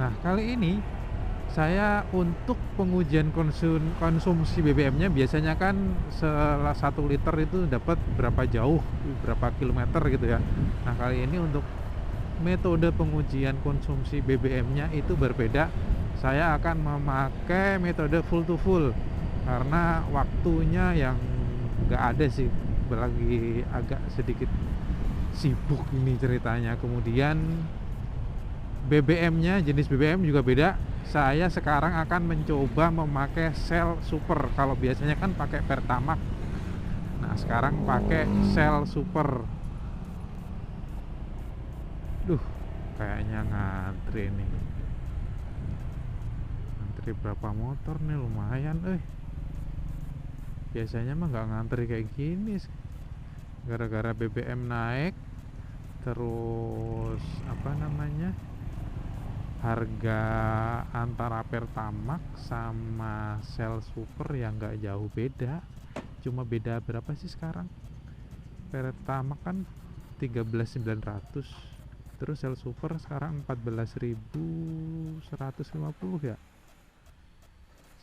Nah, kali ini saya untuk pengujian konsumsi BBM-nya biasanya kan 1 liter itu dapat berapa jauh, berapa kilometer gitu ya. Nah, kali ini untuk metode pengujian konsumsi BBM-nya itu berbeda. Saya akan memakai metode full to full karena waktunya yang nggak ada sih, lagi agak sedikit sibuk ini ceritanya. Kemudian BBM-nya, jenis BBM juga beda. Saya sekarang akan mencoba memakai sel super. Kalau biasanya kan pakai Pertamax. Nah, sekarang pakai sel super. Duh, kayaknya ngantri nih. Ngantri berapa motor nih, lumayan biasanya mah nggak ngantri kayak gini. Gara-gara BBM naik, terus apa namanya, harga antara Pertamax sama sel super yang nggak jauh beda, cuma beda berapa sih sekarang. Pertamax kan 13.900, terus sel super sekarang 14.150 ya,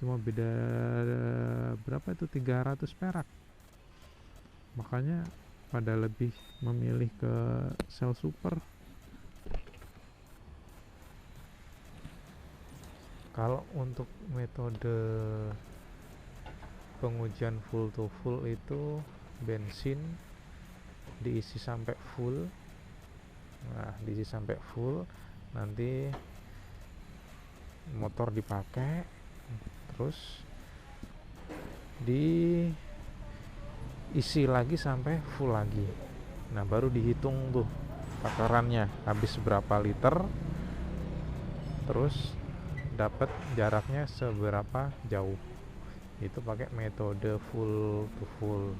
cuma beda berapa itu, 300 perak. Makanya pada lebih memilih ke sel super. Kalau untuk metode pengujian full to full itu bensin diisi sampai full. Nah, diisi sampai full, nanti motor dipakai, terus diisi lagi sampai full lagi. Nah, baru dihitung tuh takarannya habis berapa liter, terus dapat jaraknya seberapa jauh. Itu pakai metode full to full.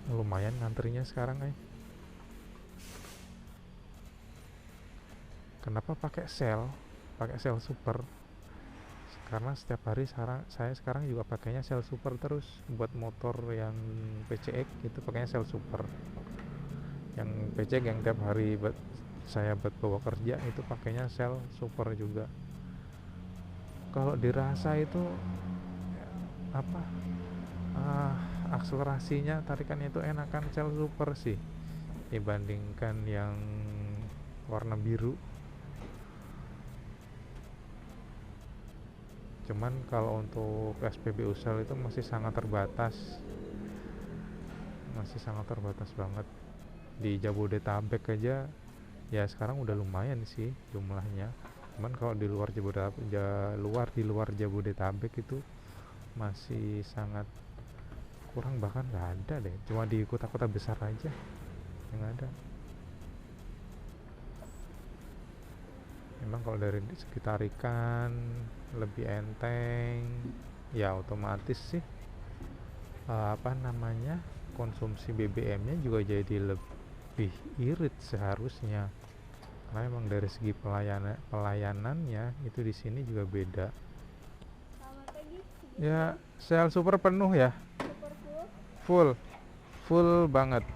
Lumayan ngantrinya sekarang Kenapa pakai sel super? Karena setiap hari saya sekarang juga pakainya sel super terus. Buat motor yang PCX itu pakainya sel super. Yang PCX yang tiap hari saya buat bawa kerja itu pakainya sel super juga. Kalau dirasa itu apa, akselerasinya, tarikannya itu enakan sel super sih dibandingkan yang warna biru. Cuman kalau untuk SPBU sel itu masih sangat terbatas banget. Di Jabodetabek aja ya sekarang udah lumayan sih jumlahnya. Cuman kalau di luar Jabodetabek itu masih sangat kurang, bahkan nggak ada deh. Cuma di kota-kota besar aja yang ada. Memang kalau dari segi tarikan lebih enteng ya, otomatis sih konsumsi BBM-nya juga jadi lebih irit seharusnya. Karena memang dari segi pelayanannya itu di sini juga beda. Ya, sel super penuh ya. Full banget.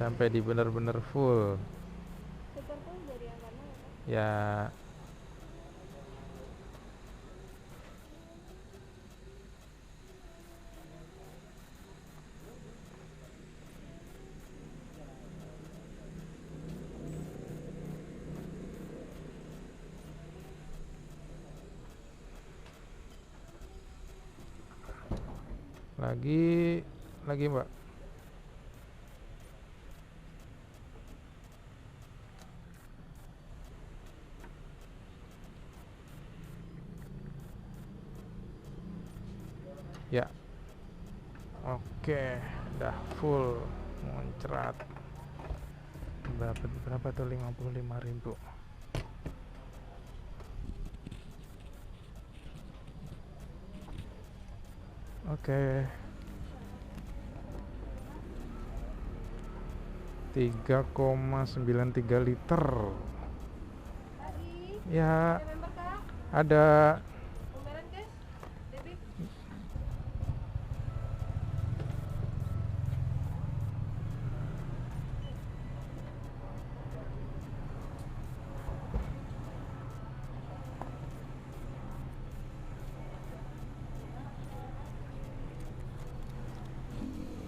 Sampai di bener-bener full. Ya, lagi Mbak. Ya, oke, udah full muncrat. Berapa tuh, 55.000. Oke. 3,93 liter. Ya, ada.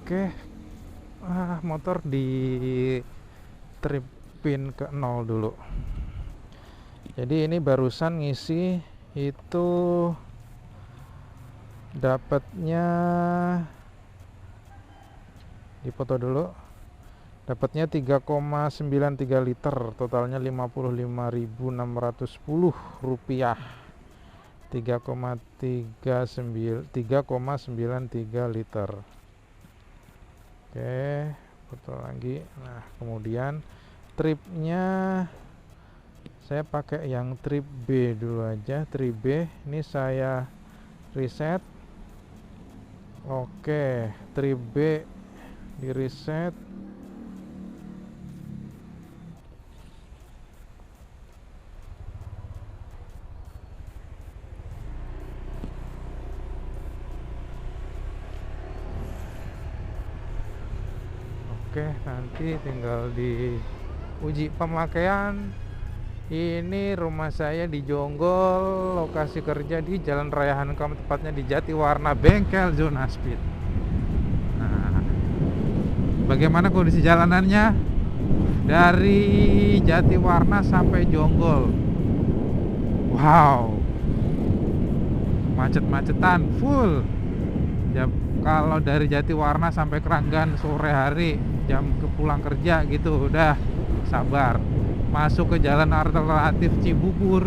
Oke, motor di tripin ke 0 dulu. Jadi ini barusan ngisi itu dapatnya, dipoto dulu, dapatnya 3,93 liter, totalnya 55.610 rupiah. 3,93 liter. Oke, foto lagi. Nah, kemudian tripnya saya pakai yang trip B dulu aja. Trip B ini saya reset. Oke, trip B di reset. Oke, nanti tinggal diuji pemakaian. Ini rumah saya di Jonggol, lokasi kerja di Jalan Raya Hankam, tepatnya di Jatiwarna, bengkel Zona Speed. Nah, bagaimana kondisi jalanannya? Dari Jatiwarna sampai Jonggol. Wow, macet-macetan full. Kalau dari Jatiwarna sampai Keranggan sore hari, jam pulang kerja gitu, udah sabar. Masuk ke jalan alternatif Cibubur,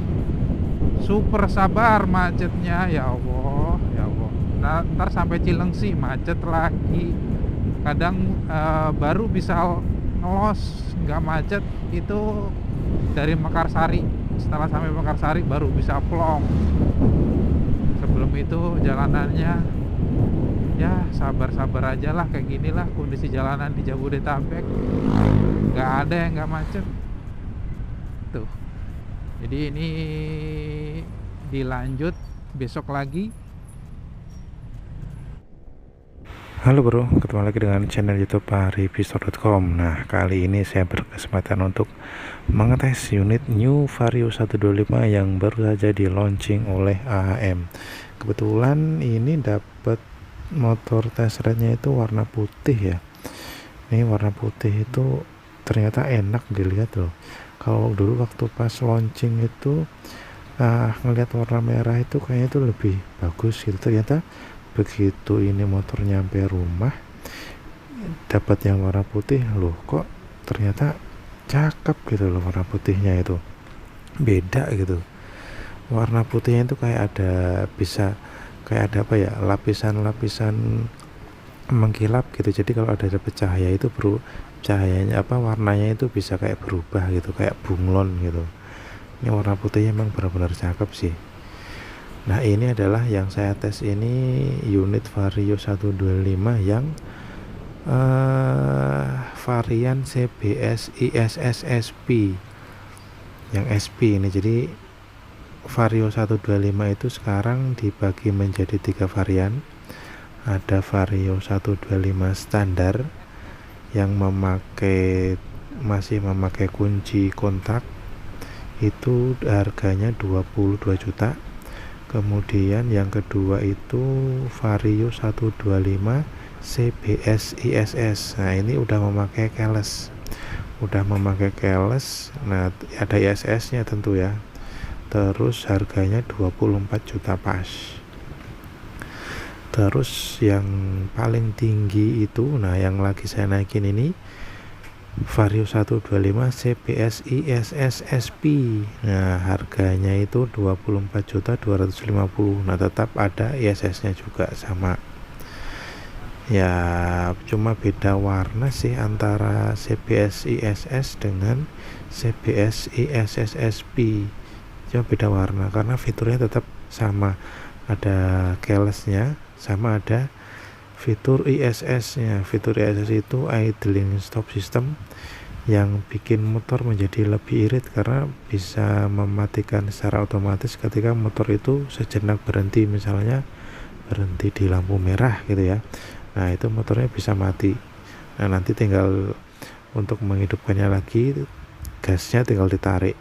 super sabar macetnya, ya Allah, ya Allah. Nah, ntar sampai Cilengsi macet lagi. Kadang baru bisa ngelos nggak macet itu dari Mekarsari. Setelah sampai Mekarsari baru bisa plong. Sebelum itu jalanannya ya sabar-sabar aja lah, kayak gini lah kondisi jalanan di Jabodetabek, nggak ada yang nggak macet tuh. Jadi ini dilanjut besok lagi. Halo bro, ketemu lagi dengan channel YouTube paripistor.com. Nah, kali ini saya berkesempatan untuk mengetes unit New Vario 125 yang baru saja di launching oleh AHM. Kebetulan ini dapat motor test ride-nya itu warna putih ya. Ini warna putih itu ternyata enak dilihat loh. Kalau dulu waktu pas launching itu ngelihat warna merah itu kayaknya itu lebih bagus gitu. Ternyata begitu ini motor nyampe rumah dapat yang warna putih, loh kok ternyata cakep gitu loh, warna putihnya itu beda gitu. Warna putihnya itu kayak ada, bisa kayak ada apa ya, lapisan-lapisan mengkilap gitu. Jadi kalau ada cahaya itu cahayanya warnanya itu bisa kayak berubah gitu, kayak bunglon gitu. Ini warna putihnya emang benar-benar cakep sih. Nah, ini adalah yang saya tes, ini unit Vario 125 yang varian CBS ISS SP, yang SP ini. Jadi Vario 125 itu sekarang dibagi menjadi 3 varian. Ada Vario 125 standar yang masih memakai kunci kontak, itu harganya 22 juta. Kemudian yang kedua itu Vario 125 CBS ISS. Nah, ini udah memakai keles. Nah, ada ISS-nya tentu ya. Terus harganya 24 juta pas. Terus yang paling tinggi itu, nah yang lagi saya naikin ini Vario 125 CBS ISS SP. Nah, harganya itu 24.250.000. Nah, tetap ada ISS-nya juga sama. Ya, cuma beda warna sih antara CBS ISS dengan CBS ISS SP. Cuma beda warna karena fiturnya tetap sama. Ada keyless-nya, sama ada fitur ISS-nya. Fitur ISS itu idling stop system, yang bikin motor menjadi lebih irit karena bisa mematikan secara otomatis ketika motor itu sejenak berhenti, misalnya berhenti di lampu merah gitu ya. Nah, itu motornya bisa mati. Nah, nanti tinggal untuk menghidupkannya lagi, gasnya tinggal ditarik.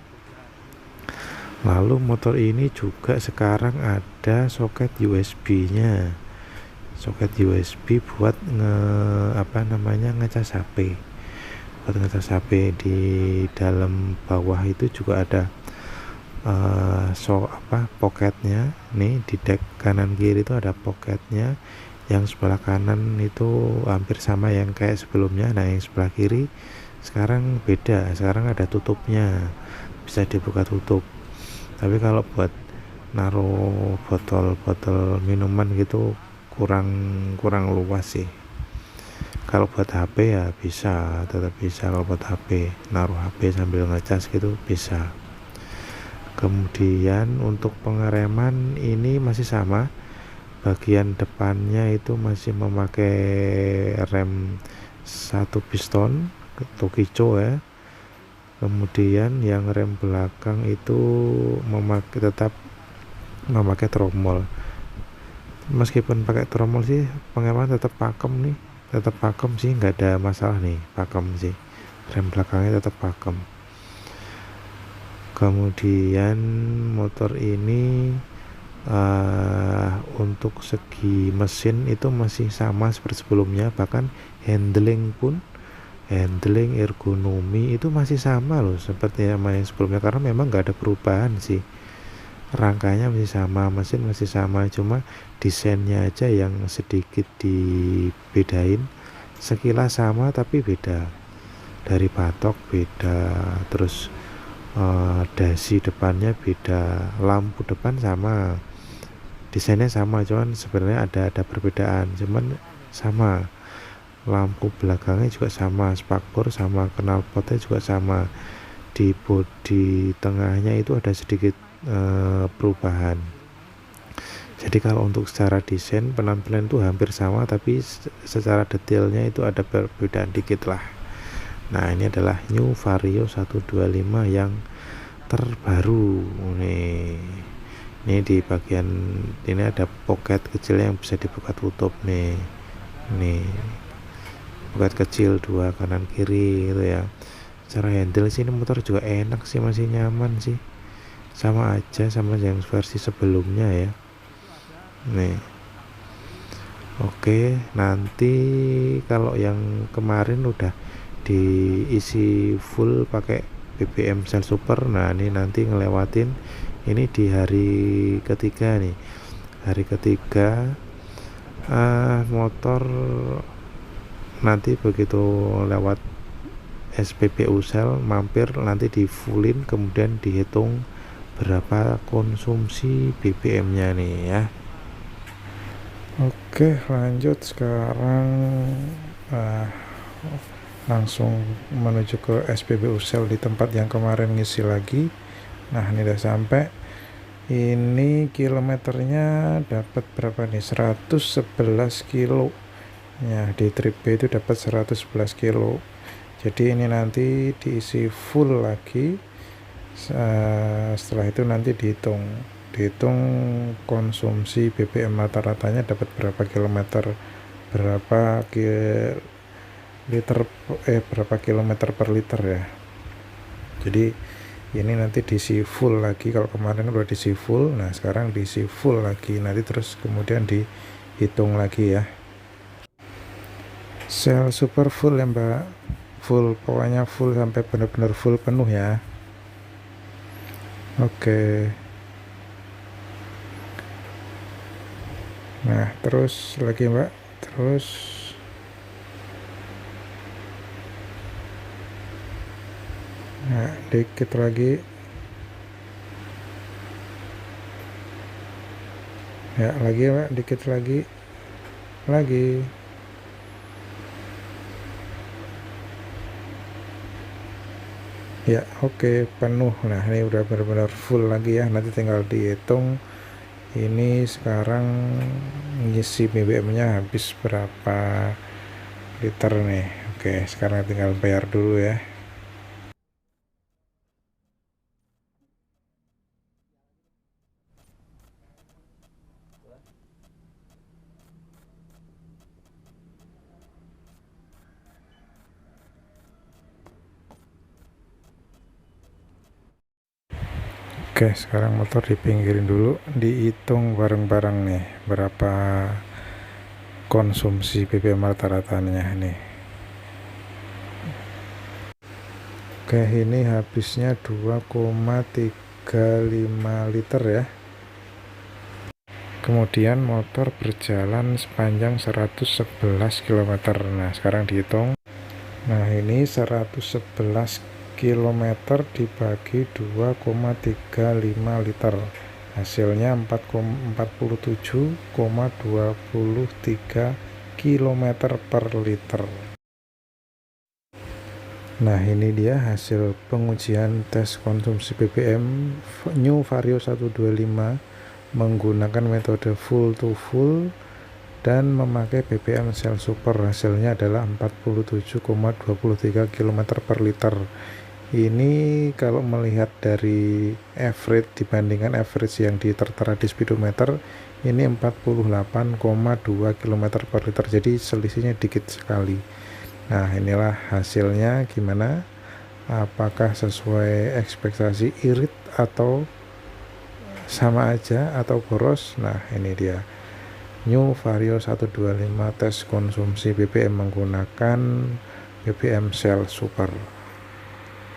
Lalu motor ini juga sekarang ada soket USB-nya. soket USB buat ngecas HP. Buat ngecas HP di dalam bawah itu juga ada poketnya nih, di deck kanan kiri itu ada poketnya. Yang sebelah kanan itu hampir sama yang kayak sebelumnya. Nah, yang sebelah kiri sekarang beda, sekarang ada tutupnya, bisa dibuka tutup. Tapi kalau buat naruh botol-botol minuman gitu kurang luas sih. Kalau buat HP ya bisa, tetap bisa. Kalau buat HP, naruh HP sambil ngecas gitu bisa. Kemudian untuk pengereman ini masih sama, bagian depannya itu masih memakai rem 1 piston Tokicho ya. Kemudian yang rem belakang itu tetap memakai tromol. Meskipun pakai tromol sih pengereman tetap pakem nih, tetap pakem sih, nggak ada masalah nih, pakem sih, rem belakangnya tetap pakem. Kemudian motor ini untuk segi mesin itu masih sama seperti sebelumnya, bahkan handling ergonomi itu masih sama loh seperti yang sebelumnya, karena memang nggak ada perubahan sih. Rangkanya masih sama, mesin masih sama, cuma desainnya aja yang sedikit dibedain. Sekilas sama tapi beda, dari patok beda, terus dasi depannya beda, lampu depan sama, desainnya sama, cuman sebenarnya ada perbedaan, cuman sama. Lampu belakangnya juga sama, spakbor sama, knalpotnya juga sama. Di bodi tengahnya itu ada sedikit perubahan. Jadi kalau untuk secara desain penampilan itu hampir sama, tapi secara detailnya itu ada perbedaan dikit lah. Nah, ini adalah New Vario 125 yang terbaru nih. Ini di bagian ini ada pocket kecil yang bisa dibuka tutup nih. Nih, pocket kecil 2 kanan kiri gitu ya. Cara handle sih ini motor juga enak sih, masih nyaman sih. Sama aja sama yang versi sebelumnya ya. Nih. Oke, nanti kalau yang kemarin udah diisi full pakai BBM Shell Super, nah ini nanti ngelewatin ini di hari ketiga nih. Hari ketiga motor nanti begitu lewat SPBU Shell mampir, nanti di fullin, kemudian dihitung berapa konsumsi BBM nya nih ya. Oke, lanjut sekarang langsung menuju ke SPBU Shell di tempat yang kemarin ngisi lagi. Nah, ini udah sampai. Ini kilometernya dapat berapa nih? 111 kilo ya, di trip B itu dapat 111 kilo. Jadi ini nanti diisi full lagi. Setelah itu nanti dihitung konsumsi BBM rata-ratanya dapat berapa kilometer, berapa berapa kilometer per liter ya. Jadi ini nanti diisi full lagi. Kalau kemarin udah diisi full, nah sekarang diisi full lagi, nanti terus kemudian dihitung lagi ya. Shell Super full ya mbak, full, pokoknya full sampai benar-benar full penuh ya. Oke. Nah terus lagi mbak, terus nah dikit lagi ya, lagi mbak, dikit lagi ya. Oke, penuh. Nah ini udah benar-benar full lagi ya, nanti tinggal dihitung ini sekarang ngisi BBM nya habis berapa liter nih. Oke, sekarang tinggal bayar dulu ya. Oke, sekarang motor dipinggirin dulu, dihitung bareng-bareng nih berapa konsumsi BBM rata-ratanya ini. Oke, ini habisnya 2,35 liter ya. Kemudian motor berjalan sepanjang 111 km. Nah, sekarang dihitung. Nah, ini 111 km dibagi 2,35 liter. Hasilnya 47,23 km per liter. Nah, ini dia hasil pengujian tes konsumsi BBM New Vario 125 menggunakan metode full to full dan memakai BBM Shell Super. Hasilnya adalah 47,23 km per liter. Ini kalau melihat dari average dibandingkan average yang tertera di speedometer, ini 48,2 km per liter, jadi selisihnya dikit sekali. Nah, inilah hasilnya gimana, apakah sesuai ekspektasi, irit atau sama aja atau boros. Nah, ini dia New Vario 125 tes konsumsi BBM menggunakan BBM Shell Super.